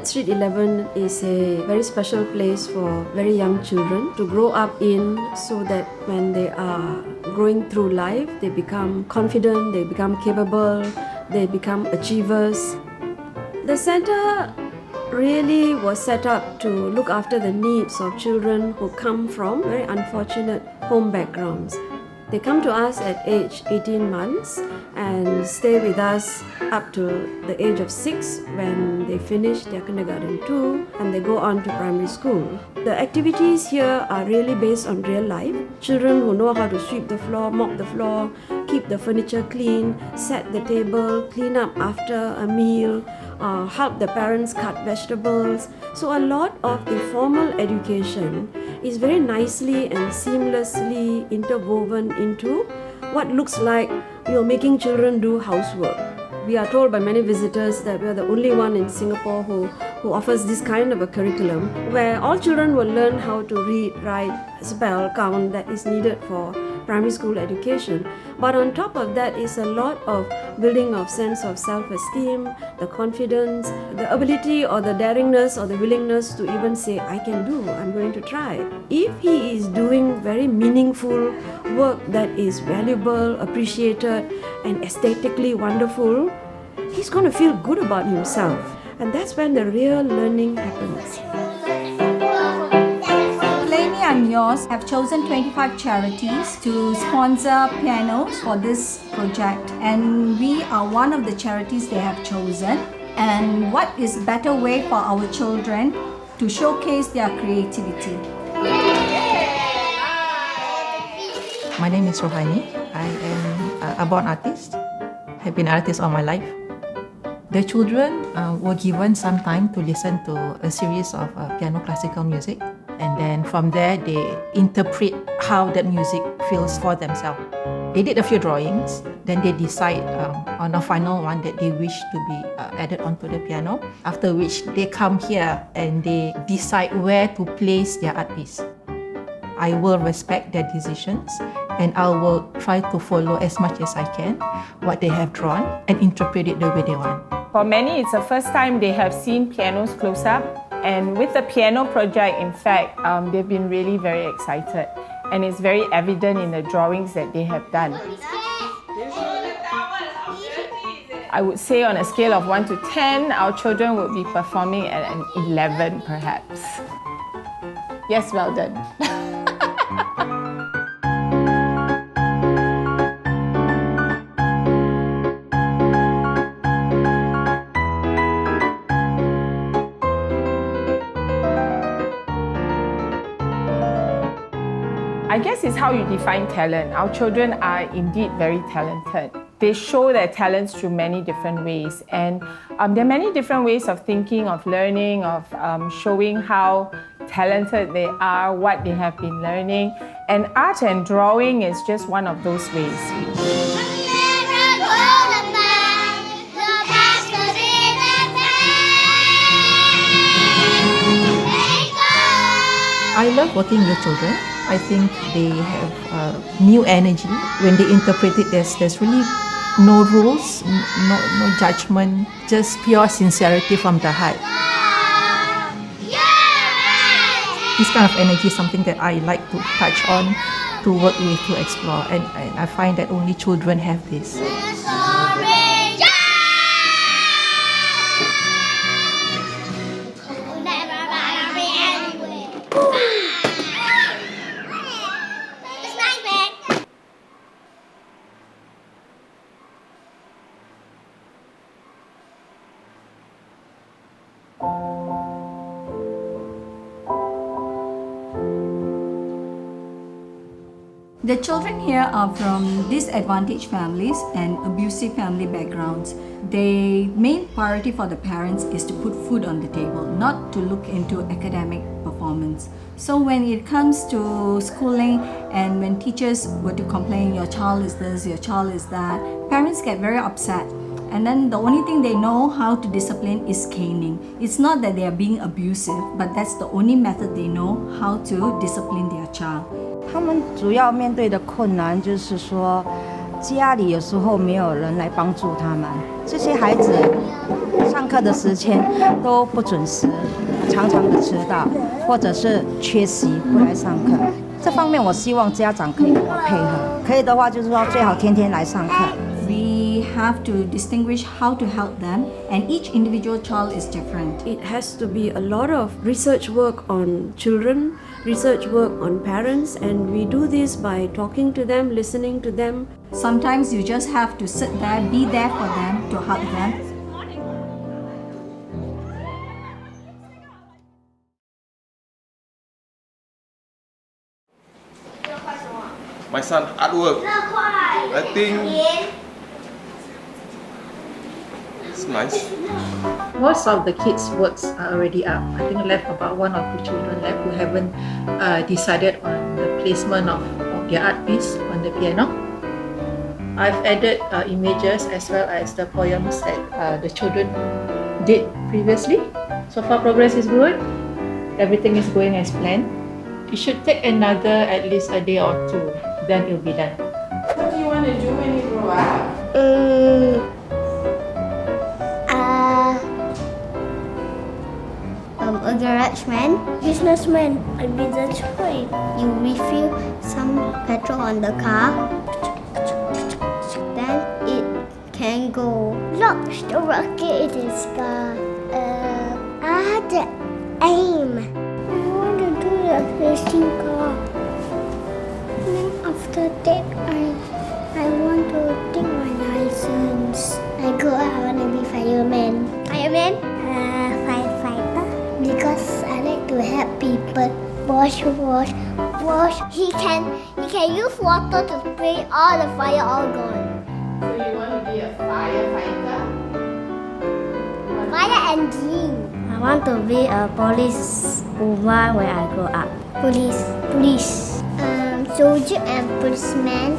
that Street 11 is a very special place for very young children to grow up in, so that when they are growing through life, they become confident, they become capable, they become achievers. The center really was set up to look after the needs of children who come from very unfortunate home backgrounds. They come to us at age 18 months and stay with us up to the age of 6 when they finish their kindergarten 2 and they go on to primary school. The activities here are really based on real life. Children who know how to sweep the floor, mop the floor, keep the furniture clean, set the table, clean up after a meal, help the parents cut vegetables. So a lot of the formal education is very nicely and seamlessly interwoven into what looks like you're making children do housework. We are told by many visitors that we are the only one in Singapore who offers this kind of a curriculum where all children will learn how to read, write, spell, count that is needed for primary school education. But on top of that is a lot of building of sense of self-esteem, the confidence, the ability or the daringness or the willingness to even say, I can do, I'm going to try. If he is doing very meaningful work that is valuable, appreciated and aesthetically wonderful, he's going to feel good about himself. And that's when the real learning happens. And yours have chosen 25 charities to sponsor pianos for this project, and we are one of the charities they have chosen. And what is better way for our children to showcase their creativity? My name is Rohani. I am a born artist. I've been an artist all my life. The children were given some time to listen to a series of piano classical music. And then from there, they interpret how that music feels for themselves. They did a few drawings, then they decide on a final one that they wish to be added onto the piano. After which, they come here and they decide where to place their art piece. I will respect their decisions and I will try to follow as much as I can what they have drawn and interpret it the way they want. For many, it's the first time they have seen pianos close up. And with the piano project, in fact, they've been really very excited. And it's very evident in the drawings that they have done. I would say on a scale of 1 to 10, our children would be performing at an 11 perhaps. Yes, well done. I guess it's how you define talent. Our children are indeed very talented. They show their talents through many different ways. And there are many different ways of thinking, of learning, of showing how talented they are, what they have been learning. And art and drawing is just one of those ways. I love working with children. I think they have new energy. When they interpret it, there's really no rules, no judgment, just pure sincerity from the heart. This kind of energy is something that I like to touch on, to work with, to explore. And I find that only children have this. The children here are from disadvantaged families and abusive family backgrounds. The main priority for the parents is to put food on the table, not to look into academic performance. So when it comes to schooling and when teachers were to complain, your child is this, your child is that, parents get very upset. And then the only thing they know how to discipline is caning. It's not that they are being abusive, but that's the only method they know how to discipline their child. 他们主要面对的困难就是说，家里有时候没有人来帮助他们。这些孩子上课的时间都不准时，常常的迟到，或者是缺席不来上课。这方面我希望家长可以跟我配合，可以的话就是说最好天天来上课。We have to distinguish how to help them, and each individual child is different. It has to be a lot of research work on children, research work on parents, and we do this by talking to them, listening to them. Sometimes you just have to sit there, be there for them, to hug them. My son artwork. I think it's nice. Most of the kids' works are already up. I think left about 1 or 2 children left who haven't decided on the placement of their art piece on the piano. I've added images as well as the poems that the children did previously. So far progress is good. Everything is going as planned. It should take another at least a day or 2, then it'll be done. What do you want to do when you grow up? A garage man, businessman, a business boy. You refill some petrol on the car, then it can go. Launch the rocket in the sky. I had the aim. I want to do the racing car. Then after that, I want to take my license. I grow up, I want to be fireman. Fireman? Firefighter. Because I like to help people. Wash. He can use water to spray all the fire all gone. So you want to be a firefighter? Fire engine. I want to be a police woman when I grow up. Police. Soldier and policeman.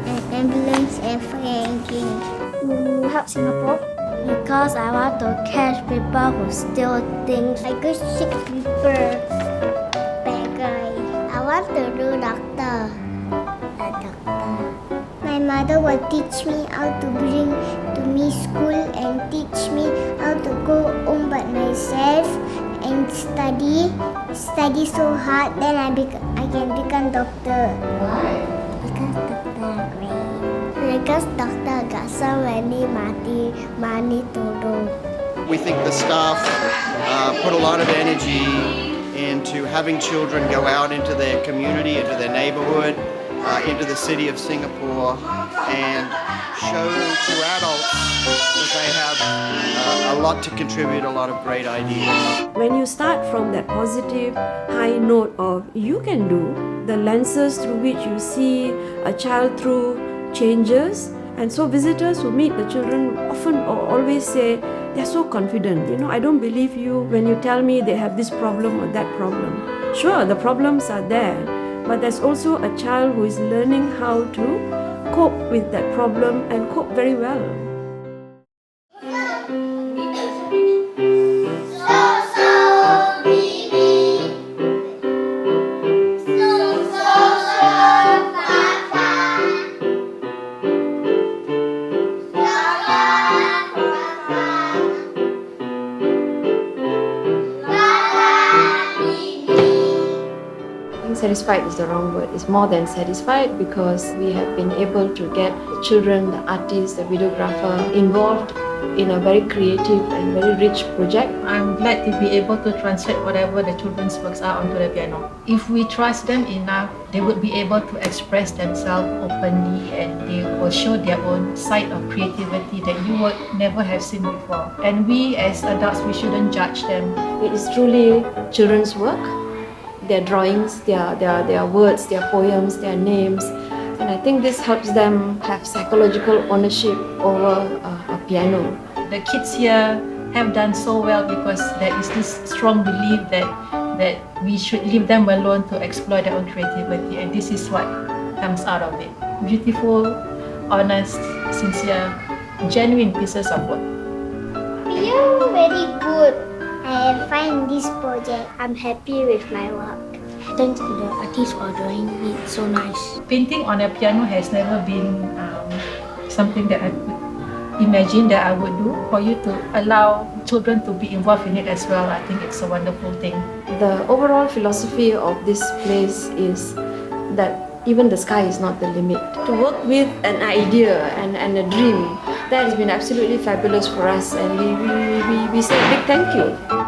And ambulance and fire engine. To help Singapore. Because I want to catch people who steal things. I could shoot people. Bad guy. I want to do doctor. A doctor. My mother will teach me how to bring to me school and teach me how to go home by myself and study so hard. Then I can become doctor. Why? Because doctor great. Because doctor got so many money to do. We think the staff put a lot of energy into having children go out into their community, into their neighbourhood, into the city of Singapore, and show to adults that they have a lot to contribute, a lot of great ideas. When you start from that positive high note of you can do, the lenses through which you see a child through changes, and so visitors who meet the children often or always say they're so confident. I don't believe you when you tell me they have this problem or that problem. Sure, the problems are there, but there's also a child who is learning how to cope with that problem and cope very well. Satisfied is the wrong word. It's more than satisfied because we have been able to get the children, the artists, the videographer involved in a very creative and very rich project. I'm glad to be able to translate whatever the children's works are onto the piano. If we trust them enough, they would be able to express themselves openly and they will show their own side of creativity that you would never have seen before. And we as adults, we shouldn't judge them. It is truly children's work. Their drawings, their words, their poems, their names, and I think this helps them have psychological ownership over a piano. The kids here have done so well because there is this strong belief that we should leave them alone to explore their own creativity, and this is what comes out of it. Beautiful, honest, sincere, genuine pieces of work. You're very good. I find this project. I'm happy with my work. Thanks to the artists for drawing it so nice. Painting on a piano has never been something that I could imagined that I would do. For you to allow children to be involved in it as well, I think it's a wonderful thing. The overall philosophy of this place is that even the sky is not the limit. To work with an idea and a dream, that has been absolutely fabulous for us, and we say a big thank you.